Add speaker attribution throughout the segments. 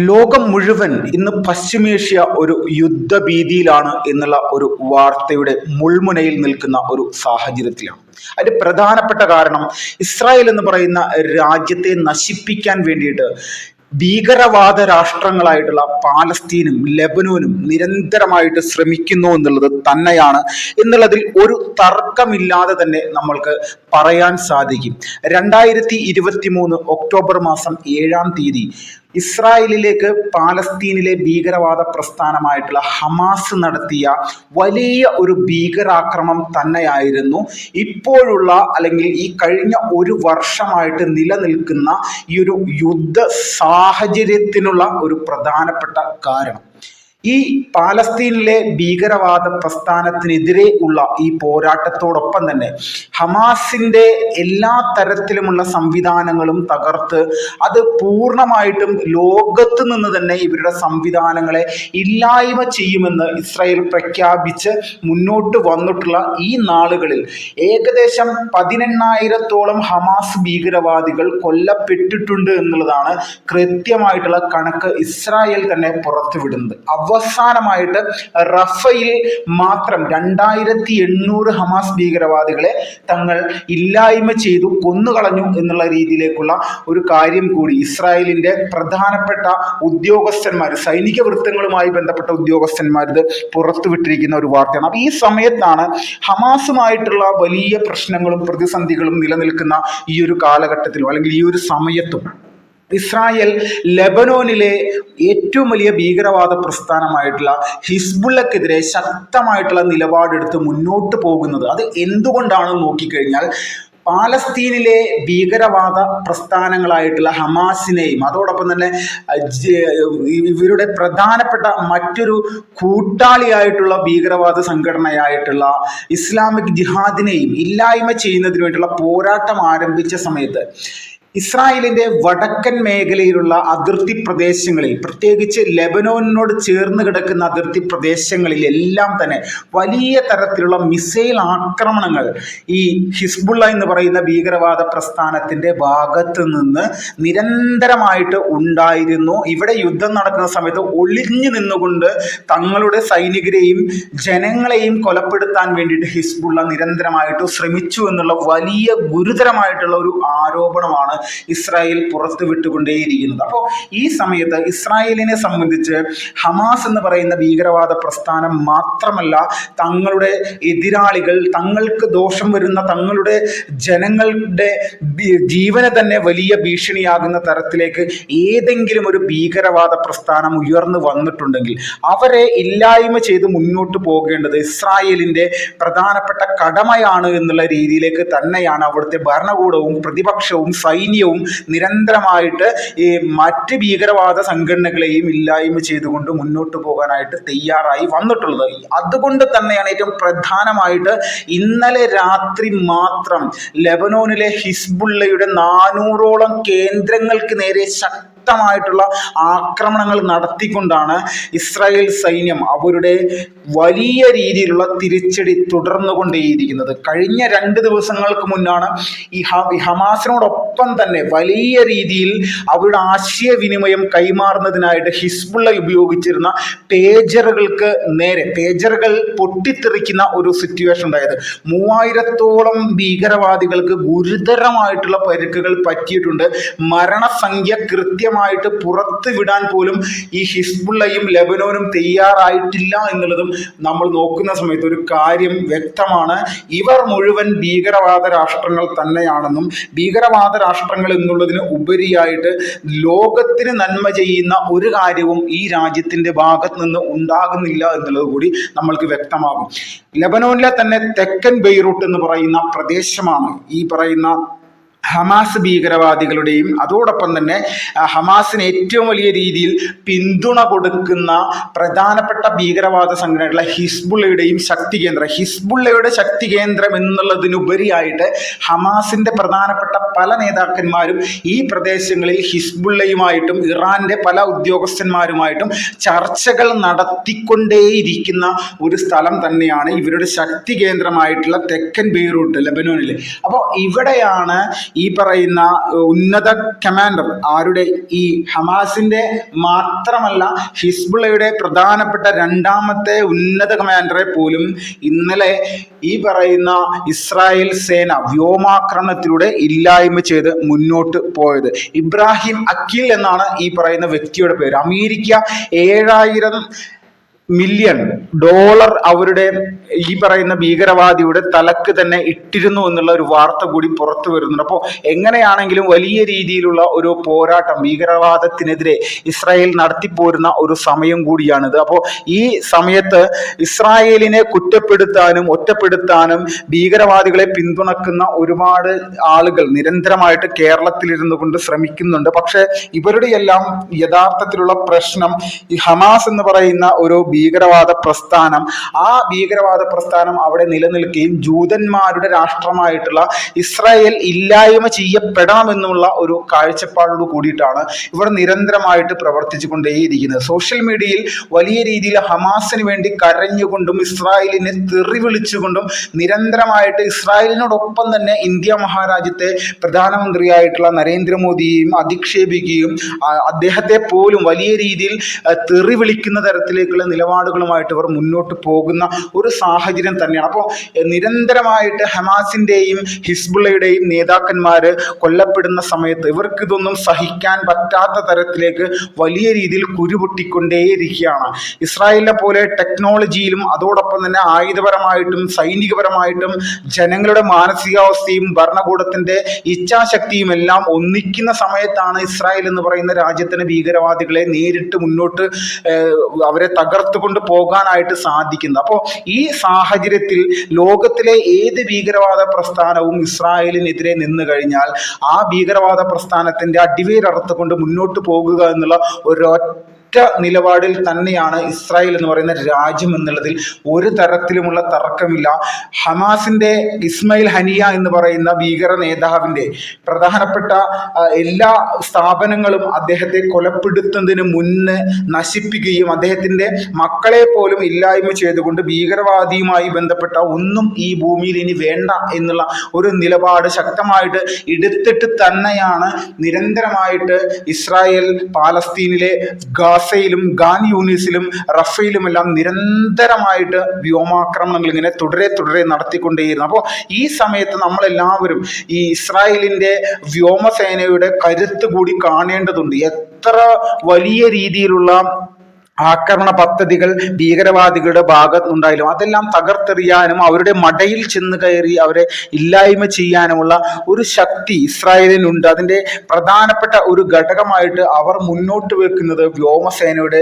Speaker 1: ലോകം മുഴുവൻ ഇന്ന് പശ്ചിമേഷ്യ ഒരു യുദ്ധഭീതിയിലാണ് എന്നുള്ള ഒരു വാർത്തയുടെ മുൾമുനയിൽ നിൽക്കുന്ന ഒരു സാഹചര്യത്തിലാണ്. അതിന്റെ പ്രധാനപ്പെട്ട കാരണം ഇസ്രായേൽ എന്ന് പറയുന്ന രാജ്യത്തെ നശിപ്പിക്കാൻ വേണ്ടിയിട്ട് ഭീകരവാദ രാഷ്ട്രങ്ങളായിട്ടുള്ള പാലസ്തീനും ലെബനോനും നിരന്തരമായിട്ട് ശ്രമിക്കുന്നു എന്നുള്ളത് തന്നെയാണ് എന്നുള്ളതിൽ ഒരു തർക്കമില്ലാതെ തന്നെ നമ്മൾക്ക് പറയാൻ സാധിക്കും. 2023 ഒക്ടോബർ മാസം 7-ാം തീയതി ഇസ്രായേലിലേക്ക് പാലസ്തീനിലെ ഭീകരവാദ പ്രസ്ഥാനമായിട്ടുള്ള ഹമാസ് നടത്തിയ വലിയ ഒരു ഭീകരാക്രമണം തന്നെയായിരുന്നു ഇപ്പോഴുള്ള അല്ലെങ്കിൽ ഈ കഴിഞ്ഞ ഒരു വർഷമായിട്ട് നിലനിൽക്കുന്ന ഈ ഒരു യുദ്ധ സാഹചര്യത്തിനുള്ള ഒരു പ്രധാനപ്പെട്ട കാരണം. ഈ പാലസ്തീനിലെ ഭീകരവാദ പ്രസ്ഥാനത്തിനെതിരെ ഉള്ള ഈ പോരാട്ടത്തോടൊപ്പം തന്നെ ഹമാസിന്റെ എല്ലാ തരത്തിലുമുള്ള സംവിധാനങ്ങളും തകർത്ത് അത് പൂർണ്ണമായിട്ടും ലോകത്ത് നിന്ന് തന്നെ ഇവരുടെ സംവിധാനങ്ങളെ ഇല്ലായ്മ ചെയ്യുമെന്ന് ഇസ്രായേൽ പ്രഖ്യാപിച്ച് മുന്നോട്ട് വന്നിട്ടുള്ള ഈ നാളുകളിൽ ഏകദേശം 18,000-ഓളം ഹമാസ് ഭീകരവാദികൾ കൊല്ലപ്പെട്ടിട്ടുണ്ട് എന്നുള്ളതാണ് കൃത്യമായിട്ടുള്ള കണക്ക് ഇസ്രായേൽ തന്നെ പുറത്തുവിടുന്നത്. അവസാനമായിട്ട് റഫയിൽ മാത്രം 2,800 ഹമാസ് ഭീകരവാദികളെ തങ്ങൾ ഇല്ലായ്മ ചെയ്തു, കൊന്നുകളഞ്ഞു എന്നുള്ള രീതിയിലേക്കുള്ള ഒരു കാര്യം കൂടി ഇസ്രായേലിന്റെ പ്രധാനപ്പെട്ട ഉദ്യോഗസ്ഥന്മാർ, സൈനിക വൃത്തങ്ങളുമായി ബന്ധപ്പെട്ട ഉദ്യോഗസ്ഥന്മാർ ഇത് പുറത്തുവിട്ടിരിക്കുന്ന ഒരു വാർത്തയാണ്. അപ്പൊ ഈ സമയത്താണ് ഹമാസുമായിട്ടുള്ള വലിയ പ്രശ്നങ്ങളും പ്രതിസന്ധികളും നിലനിൽക്കുന്ന ഈ ഒരു കാലഘട്ടത്തിലും അല്ലെങ്കിൽ ഈ ഒരു സമയത്തും ഇസ്രായേൽ ലെബനോനിലെ ഏറ്റവും വലിയ ഭീകരവാദ പ്രസ്ഥാനമായിട്ടുള്ള ഹിസ്ബുള്ളക്കെതിരെ ശക്തമായിട്ടുള്ള നിലപാടെടുത്ത് മുന്നോട്ട് പോകുന്നത്. അത് എന്തുകൊണ്ടാണെന്ന് നോക്കിക്കഴിഞ്ഞാൽ പാലസ്തീനിലെ ഭീകരവാദ പ്രസ്ഥാനങ്ങളായിട്ടുള്ള ഹമാസിനെയും അതോടൊപ്പം തന്നെ ഇവരുടെ പ്രധാനപ്പെട്ട മറ്റൊരു കൂട്ടാളിയായിട്ടുള്ള ഭീകരവാദ സംഘടനയായിട്ടുള്ള ഇസ്ലാമിക് ജിഹാദിനെയും ഇല്ലായ്മ ചെയ്യുന്നതിന് വേണ്ടിയുള്ള പോരാട്ടം ആരംഭിച്ച സമയത്ത് ഇസ്രായേലിന്റെ വടക്കൻ മേഖലയിലുള്ള അതിർത്തി പ്രദേശങ്ങളിൽ, പ്രത്യേകിച്ച് ലെബനോനോട് ചേർന്ന് കിടക്കുന്ന അതിർത്തി പ്രദേശങ്ങളിൽ എല്ലാം തന്നെ വലിയ തരത്തിലുള്ള മിസൈൽ ആക്രമണങ്ങൾ ഈ ഹിസ്ബുള്ള എന്ന് പറയുന്ന ഭീകരവാദ പ്രസ്ഥാനത്തിന്റെ ഭാഗത്ത് നിന്ന് നിരന്തരമായിട്ട് ഉണ്ടായിരുന്നു. ഇവിടെ യുദ്ധം നടക്കുന്ന സമയത്ത് ഒളിഞ്ഞു നിന്നുകൊണ്ട് തങ്ങളുടെ സൈനികരെയും ജനങ്ങളെയും കൊലപ്പെടുത്താൻ വേണ്ടിയിട്ട് ഹിസ്ബുള്ള നിരന്തരമായിട്ട് ശ്രമിച്ചു എന്നുള്ള വലിയ ഗുരുതരമായിട്ടുള്ള ഒരു ആരോപണമാണ് ഇസ്രായേൽ പുറത്തു വിട്ടുകൊണ്ടേയിരിക്കുന്നത്. അപ്പോൾ ഈ സമയത്ത് ഇസ്രായേലിനെ സംബന്ധിച്ച് ഹമാസ് എന്ന് പറയുന്ന ഭീകരവാദ പ്രസ്ഥാനം മാത്രമല്ല, തങ്ങളുടെ എതിരാളികൾ, തങ്ങൾക്ക് ദോഷം വരുന്ന തങ്ങളുടെ ജനങ്ങളുടെ ജീവനെ തന്നെ വലിയ ഭീഷണിയാകുന്ന തരത്തിലേക്ക് ഏതെങ്കിലും ഒരു ഭീകരവാദ പ്രസ്ഥാനം ഉയർന്നു വന്നിട്ടുണ്ടെങ്കിൽ അവരെ ഇല്ലായ്മ ചെയ്ത് മുന്നോട്ട് പോകേണ്ടത് ഇസ്രായേലിന്റെ പ്രധാനപ്പെട്ട കടമയാണ് എന്നുള്ള രീതിയിലേക്ക് തന്നെയാണ് അവിടുത്തെ ഭരണകൂടവും പ്രതിപക്ഷവും സൈന്യവും നിരന്തരമായിട്ട് ഈ മറ്റ് ഭീകരവാദ സംഘടനകളെയും ഇല്ലായ്മ ചെയ്തുകൊണ്ട് മുന്നോട്ട് പോകാനായിട്ട് തയ്യാറായി വന്നിട്ടുള്ളത്. അതുകൊണ്ട് തന്നെയാണ് ഏറ്റവും പ്രധാനമായിട്ട് ഇന്നലെ രാത്രി മാത്രം ലെബനോനിലെ ഹിസ്ബുള്ളയുടെ 400-ഓളം കേന്ദ്രങ്ങൾക്ക് നേരെ ശക്തമായിട്ടുള്ള ആക്രമണങ്ങൾ നടത്തിക്കൊണ്ടാണ് ഇസ്രായേൽ സൈന്യം അവരുടെ വലിയ രീതിയിലുള്ള തിരിച്ചടി തുടർന്നുകൊണ്ടേയിരിക്കുന്നത്. കഴിഞ്ഞ 2 ദിവസങ്ങൾക്ക് മുന്നാണ് ഈ ഹമാസിനോടൊപ്പം തന്നെ വലിയ രീതിയിൽ അവരുടെ ആശയവിനിമയം കൈമാറുന്നതിനായിട്ട് ഹിസ്ബുള്ള ഉപയോഗിച്ചിരുന്ന പേജറുകൾക്ക് നേരെ പേജറുകൾ പൊട്ടിത്തെറിക്കുന്ന ഒരു സിറ്റുവേഷൻ ഉണ്ടായത്. 3000-ഓളം ഭീകരവാദികൾക്ക് ഗുരുതരമായിട്ടുള്ള പരിക്കുകൾ പറ്റിയിട്ടുണ്ട്. മരണസംഖ്യ കൃത്യമായിട്ട് പുറത്തു വിടാൻ പോലും ഈ ഹിസ്ബുള്ളയും ലെബനോനും തയ്യാറായിട്ടില്ല എന്നുള്ളതും നമ്മൾ നോക്കുന്ന സമയത്ത് ഒരു കാര്യം വ്യക്തമാണ്. ഇവർ മുഴുവൻ ഭീകരവാദ രാഷ്ട്രങ്ങൾ തന്നെയാണെന്നും ഭീകരവാദ രാഷ്ട്രങ്ങൾ എന്നുള്ളതിന് ഉപരിയായിട്ട് ലോകത്തിന് നന്മ ചെയ്യുന്ന ഒരു കാര്യവും ഈ രാജ്യത്തിന്റെ ഭാഗത്ത് നിന്ന് ഉണ്ടാകുന്നില്ല എന്നുള്ളത് കൂടി നമ്മൾക്ക് വ്യക്തമാകും. ലെബനോനിലെ തന്നെ തെക്കൻ ബെയ്റൂട്ട് എന്ന് പറയുന്ന പ്രദേശമാണ് ഈ പറയുന്ന ഹമാസ് ഭീകരവാദികളുടെയും അതോടൊപ്പം തന്നെ ഹമാസിന് ഏറ്റവും വലിയ രീതിയിൽ പിന്തുണ കൊടുക്കുന്ന പ്രധാനപ്പെട്ട ഭീകരവാദ സംഘടനയുള്ള ഹിസ്ബുള്ളയുടെയും ശക്തി കേന്ദ്രം. ഹിസ്ബുള്ളയുടെ ശക്തി കേന്ദ്രം എന്നുള്ളതിനുപരിയായിട്ട് ഹമാസിന്റെ പ്രധാനപ്പെട്ട പല നേതാക്കന്മാരും ഈ പ്രദേശങ്ങളിൽ ഹിസ്ബുള്ളയുമായിട്ടും ഇറാന്റെ പല ഉദ്യോഗസ്ഥന്മാരുമായിട്ടും ചർച്ചകൾ നടത്തിക്കൊണ്ടേയിരിക്കുന്ന ഒരു സ്ഥലം തന്നെയാണ് ഇവരുടെ ശക്തി കേന്ദ്രമായിട്ടുള്ള തെക്കൻ ബെയ്റൂട്ട് ലെബനോനിൽ. അപ്പോൾ ഇവിടെയാണ് ഈ പറയുന്ന ഉന്നത കമാൻഡർ ആരുടെ, ഈ ഹമാസിന്റെ മാത്രമല്ല ഹിസ്ബുള്ളയുടെ പ്രധാനപ്പെട്ട രണ്ടാമത്തെ ഉന്നത കമാൻഡറെ പോലും ഇന്നലെ ഈ പറയുന്ന ഇസ്രായേൽ സേന വ്യോമാക്രമണത്തിലൂടെ ഇല്ലായ്മ ചെയ്ത് മുന്നോട്ട് പോയത്. ഇബ്രാഹിം അക്കീൽ എന്നാണ് ഈ പറയുന്ന വ്യക്തിയുടെ പേര്. അമേരിക്ക 7,000 മില്യൺ ഡോളർ അവരുടെ ഈ പറയുന്ന ഭീകരവാദിയുടെ തലക്ക് തന്നെ ഇട്ടിരുന്നു എന്നുള്ള ഒരു വാർത്ത കൂടി പുറത്തു വരുന്നുണ്ട്. അപ്പോൾ എങ്ങനെയാണെങ്കിലും വലിയ രീതിയിലുള്ള ഒരു പോരാട്ടം ഭീകരവാദത്തിനെതിരെ ഇസ്രായേൽ നടത്തിപ്പോരുന്ന ഒരു സമയം കൂടിയാണിത്. അപ്പോൾ ഈ സമയത്ത് ഇസ്രായേലിനെ കുറ്റപ്പെടുത്താനും ഒറ്റപ്പെടുത്താനും ഭീകരവാദികളെ പിന്തുണക്കുന്ന ഒരുപാട് ആളുകൾ നിരന്തരമായിട്ട് കേരളത്തിലിരുന്നു കൊണ്ട് ശ്രമിക്കുന്നുണ്ട്. പക്ഷെ ഇവരുടെ എല്ലാം യഥാർത്ഥത്തിലുള്ള പ്രശ്നം ഈ ഹമാസ് എന്ന് പറയുന്ന ഒരു ഭീകരവാദ പ്രസ്ഥാനം, ആ ഭീകരവാദ പ്രസ്ഥാനം അവിടെ നിലനിൽക്കുകയും ജൂതന്മാരുടെ രാഷ്ട്രമായിട്ടുള്ള ഇസ്രായേൽ ഇല്ലായ്മ ചെയ്യപ്പെടണമെന്നുള്ള ഒരു കാഴ്ചപ്പാടോട് കൂടിയിട്ടാണ് ഇവർ നിരന്തരമായിട്ട് പ്രവർത്തിച്ചു കൊണ്ടേയിരിക്കുന്നത്. സോഷ്യൽ മീഡിയയിൽ വലിയ രീതിയിൽ ഹമാസിന് വേണ്ടി കരഞ്ഞുകൊണ്ടും ഇസ്രായേലിനെ തെറി വിളിച്ചുകൊണ്ടും നിരന്തരമായിട്ട് ഇസ്രായേലിനോടൊപ്പം തന്നെ ഇന്ത്യ മഹാരാജ്യത്തെ പ്രധാനമന്ത്രിയായിട്ടുള്ള നരേന്ദ്രമോദിയെയും അധിക്ഷേപിക്കുകയും അദ്ദേഹത്തെ പോലും വലിയ രീതിയിൽ തെറി വിളിക്കുന്ന തരത്തിലേക്കുള്ള നിലപാടുകളുമായിട്ട് ഇവർ മുന്നോട്ട് പോകുന്ന ഒരു സാഹചര്യം തന്നെയാണ്. അപ്പോൾ നിരന്തരമായിട്ട് ഹമാസിന്റെയും ഹിസ്ബുള്ളയുടെയും നേതാക്കന്മാര് കൊല്ലപ്പെടുന്ന സമയത്ത് ഇവർക്ക് ഇതൊന്നും സഹിക്കാൻ പറ്റാത്ത തരത്തിലേക്ക് വലിയ രീതിയിൽ കുരുപൊട്ടിക്കൊണ്ടേയിരിക്കുകയാണ്. ഇസ്രായേലിനെ പോലെ ടെക്നോളജിയിലും അതോടൊപ്പം തന്നെ ആയുധപരമായിട്ടും സൈനികപരമായിട്ടും ജനങ്ങളുടെ മാനസികാവസ്ഥയും ഭരണകൂടത്തിന്റെ ഇച്ഛാശക്തിയും എല്ലാം ഒന്നിക്കുന്ന സമയത്താണ് ഇസ്രായേൽ എന്ന് പറയുന്ന രാജ്യത്തിന് ഭീകരവാദികളെ നേരിട്ട് മുന്നോട്ട് അവരെ തകർത്തുകൊണ്ട് പോകാനായിട്ട് സാധിക്കുന്നത്. അപ്പോൾ ഈ സാഹചര്യത്തിൽ ലോകത്തിലെ ഏത് ഭീകരവാദ പ്രസ്ഥാനവും ഇസ്രായേലിനെതിരെ നിന്ന് കഴിഞ്ഞാൽ ആ ഭീകരവാദ പ്രസ്ഥാനത്തിന്റെ അടിവേരറുത്തുകൊണ്ട് മുന്നോട്ട് പോകുക എന്നുള്ള ഒരൊറ്റ നിലപാടിൽ തന്നെയാണ് ഇസ്രായേൽ എന്ന് പറയുന്ന രാജ്യം എന്നുള്ളതിൽ ഒരു തരത്തിലുമുള്ള തർക്കമില്ല. ഹമാസിന്റെ ഇസ്മയിൽ ഹനിയ എന്ന് പറയുന്ന ഭീകര നേതാവിന്റെ പ്രധാനപ്പെട്ട എല്ലാ സ്ഥാപനങ്ങളും അദ്ദേഹത്തെ കൊലപ്പെടുത്തുന്നതിന് മുന്നേ നശിപ്പിക്കുകയും അദ്ദേഹത്തിന്റെ മക്കളെ പോലും ഇല്ലായ്മ ചെയ്തുകൊണ്ട് ഭീകരവാദിയുമായി ബന്ധപ്പെട്ട ഒന്നും ഈ ഭൂമിയിൽ ഇനി വേണ്ട എന്നുള്ള ഒരു നിലപാട് ശക്തമായിട്ട് എടുത്തിട്ട് തന്നെയാണ് നിരന്തരമായിട്ട് ഇസ്രായേൽ പാലസ്തീനിലെ ഗാസയിലും ഖാൻ യൂണിസിലും റഫയിലുമെല്ലാം നിരന്തരമായിട്ട് വ്യോമാക്രമണങ്ങൾ ഇങ്ങനെ തുടരെ നടത്തിക്കൊണ്ടേയിരുന്നു. അപ്പോൾ ഈ സമയത്ത് നമ്മളെല്ലാവരും ഈ ഇസ്രായേലിന്റെ വ്യോമസേനയുടെ കരുത്ത് കൂടി കാണേണ്ടതുണ്ട്. എത്ര വലിയ രീതിയിലുള്ള ആക്രമണ പദ്ധതികൾ ഭീകരവാദികളുടെ ഭാഗത്തുനിന്നുണ്ടായാലും അതെല്ലാം തകർത്തെറിയാനും അവരുടെ മടയിൽ ചെന്ന് കയറി അവരെ ഇല്ലായ്മ ചെയ്യാനുമുള്ള ഒരു ശക്തി ഇസ്രായേലിനുണ്ട്. അതിൻ്റെ പ്രധാനപ്പെട്ട ഒരു ഘടകമായിട്ട് അവർ മുന്നോട്ട് വെക്കുന്നത് വ്യോമസേനയുടെ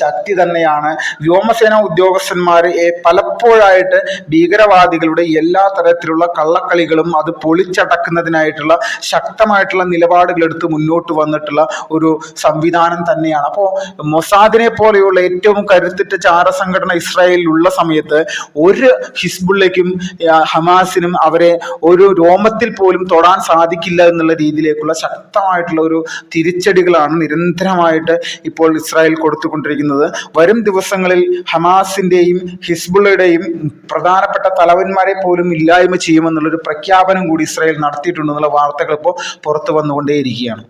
Speaker 1: ശക്തി തന്നെയാണ്. വ്യോമസേന ഉദ്യോഗസ്ഥന്മാർ പലപ്പോഴായിട്ട് ഭീകരവാദികളുടെ എല്ലാ തരത്തിലുള്ള കള്ളക്കളികളും അത് പൊളിച്ചടക്കുന്നതിനായിട്ടുള്ള ശക്തമായിട്ടുള്ള നിലപാടുകൾ എടുത്ത് മുന്നോട്ട് വന്നിട്ടുള്ള ഒരു സംവിധാനം തന്നെയാണ്. അപ്പോൾ മൊസാദിനെ പോലെ ഏറ്റവും കരുത്തുറ്റ ചാരസംഘടന ഇസ്രായേലിലുള്ള സമയത്ത് ഒരു ഹിസ്ബുള്ളയ്ക്കും ഹമാസിനും അവരെ ഒരു രോമത്തിൽ പോലും തൊടാൻ സാധിക്കില്ല എന്നുള്ള രീതിയിലേക്കുള്ള ശക്തമായിട്ടുള്ള ഒരു തിരിച്ചടികളാണ് നിരന്തരമായിട്ട് ഇപ്പോൾ ഇസ്രായേൽ കൊടുത്തുകൊണ്ടിരിക്കുന്നത്. വരും ദിവസങ്ങളിൽ ഹമാസിന്റെയും ഹിസ്ബുള്ളയുടെയും പ്രധാനപ്പെട്ട തലവന്മാരെ പോലും ഇല്ലായ്മ ചെയ്യുമെന്നുള്ളൊരു പ്രഖ്യാപനം കൂടി ഇസ്രായേൽ നടത്തിയിട്ടുണ്ടെന്നുള്ള വാർത്തകൾ ഇപ്പോൾ പുറത്തു വന്നുകൊണ്ടേയിരിക്കുകയാണ്.